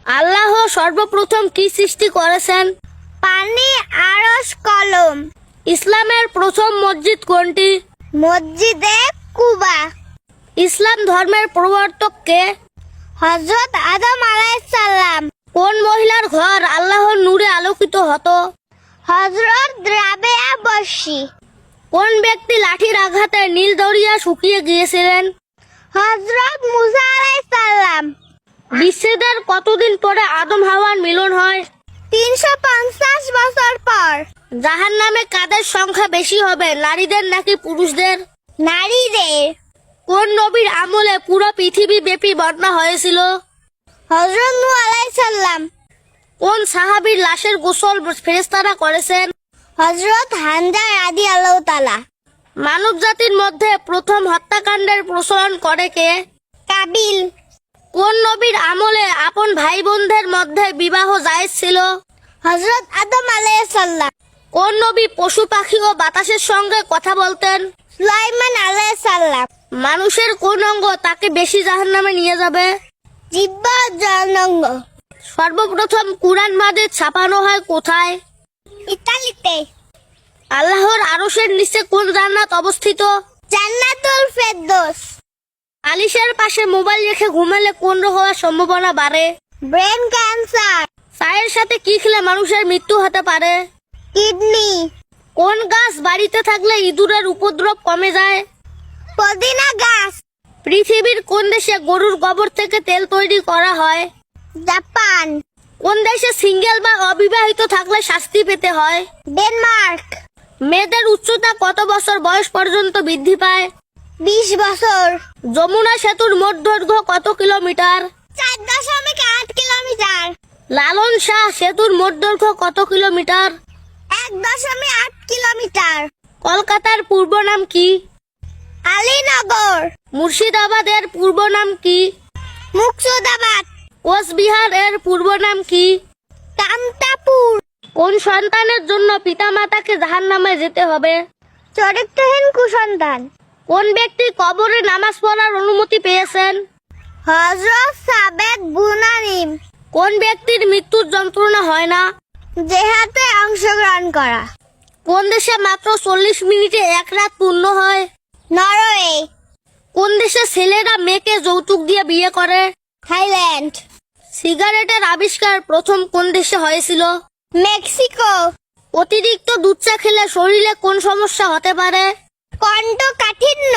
আল্লাহ সর্বপ্রথম কি সৃষ্টি করেছেন? পানি, আরশ, কলম। ইসলামের প্রথম মসজিদ কোনটি? মসজিদে কুবা। ইসলাম ধর্মের প্রবর্তক কে? হযরত আদম আলাইহিস সালাম। কোন মহিলার ঘর আল্লাহর নূরে আলোকিত হতো? হযরত রাবেয়া বর্ষী। কোন ব্যক্তি লাঠির আঘাতে নীল দরিয়া শুকিয়ে গিয়েছিলেন? হযরত মুসা আলাইহিস সালাম। বিচ্ছেদের কতদিন পরে আদম হাওয়ার মিলন হয়? 350 বছর পর। জাহান্নামে কাদের সংখ্যা বেশি হবে, নারীদের নাকি পুরুষদের? নারীদের। কোন নবীর আমলে পুরো পৃথিবী ব্যাপী বন্যা হয়েছিল? হযরত নূহ আলাইহিস সালাম। কোন সাহাবীর লাশের গোসল ফেরেশতারা করেছেন? হযরত হামজা রাদিয়াল্লাহু তাআলা। মানব জাতির মধ্যে প্রথম হত্যাকাণ্ডের প্রচলন করে কে? কাবিল। কোন নবীর আমলে আপন ভাই বোনদের মধ্যে বিবাহ জায়েজ ছিল? হযরত আদম আলাইহিস সালাম। কোন নবী পশু পাখি ও বাতাসের সঙ্গে কথা বলতেন? সুলাইমান আলাইহিস সালাম। মানুষের কোন অঙ্গ তাকে বেশি জাহান্নামে নিয়ে যাবে? জিহ্বা ও জনঙ্গ। সর্বপ্রথম কুরআন মাজিদ ছাপানো হয় কোথায়? ইতালিতে। আল্লাহর আরশের নিচে কোন জান্নাত অবস্থিত? জান্নাতুল ফেরদৌস। আলিশের পাশে মোবাইল রেখে ঘুমালে কোন রোগ হওয়ার সম্ভাবনা বাড়ে? Brain cancer. চায়ের সাথে কি খেলে মানুষের মৃত্যু হতে পারে? কিডনি। কোন গাছ বাড়িতে থাকলে ইঁদুরের উপদ্রব কমে যায়? পুদিনা গাছ। পৃথিবীর কোন দেশে গরুর গোবর থেকে তেল তৈরি করা হয়? জাপান। কোন দেশে সিঙ্গেল বা অবিবাহিত থাকলে শাস্তি পেতে হয়? ডেনমার্ক। মেয়েদের উচ্চতা কত বছর বয়স পর্যন্ত বৃদ্ধি পায়? 20 বছর। যমুনা সেতুর মোট দৈর্ঘ্য কত কিলোমিটার? 4.8 কিলোমিটার। লালন শাহ সেতুর মোট দৈর্ঘ্য কত কিলোমিটার? 1.8 কিলোমিটার। কলকাতার পূর্ব নাম কি? আলীনগর। মুর্শিদাবাদের পূর্ব নাম কি? মুর্শিদাবাদ। কোচবিহার এর পূর্ব নাম কি? কামতাপুর। কোন সন্তানের জন্য পিতামাতাকে জাহান্নামে যেতে হবে? চরিত্রহীন কুসন্তান। কোন ব্যক্তি কবরে নামাজ পড়ার অনুমতি পেয়েছেন? হযরত সাবেদ বুনানিম। কোন ব্যক্তির মৃত্যুর যন্ত্রণা হয় না? জেহাদে অংশগ্রহণ করা। কোন দেশে মাত্র 40 মিনিটে এক রাত পূর্ণ হয়? নরওয়ে। কোন দেশে ছেলেরা মেয়েকে যৌতুক দিয়ে বিয়ে করে? থাইল্যান্ড। সিগারেটের আবিষ্কার প্রথম কোন দেশে হয়েছিল? মেক্সিকো। অতিরিক্ত দুধ চা খেলে শরীরে কোন সমস্যা হতে পারে? কণ্ঠকাঠিন্য।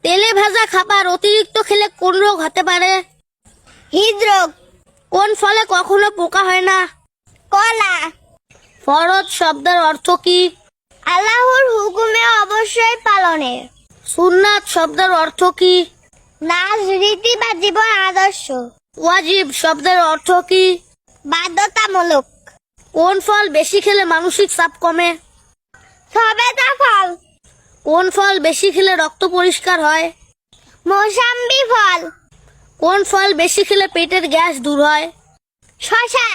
তেলে ভাজা খাবার অতিরিক্ত খেলে কোন রোগ হতে পারে? হৃদরোগ। কোন ফলে কখনো পোকা হয় না? কলা। ফরজ শব্দের অর্থ কি? আল্লাহর হুকুমে অবশ্যই পালনের। সুন্নাত শব্দের অর্থ কি? নাজ, রীতি বা জীবন আদর্শ। ওয়াজিব শব্দের অর্থ কি? বাধ্যতামূলক। কোন ফল বেশি খেলে মানসিক চাপ কমে? সবেদা ফল। কোন ফল বেশি খেলে রক্ত পরিষ্কার হয়? মৌসাম্বি ফল। কোন ফল বেশি খেলে পেটের গ্যাস দূর হয়? শসা।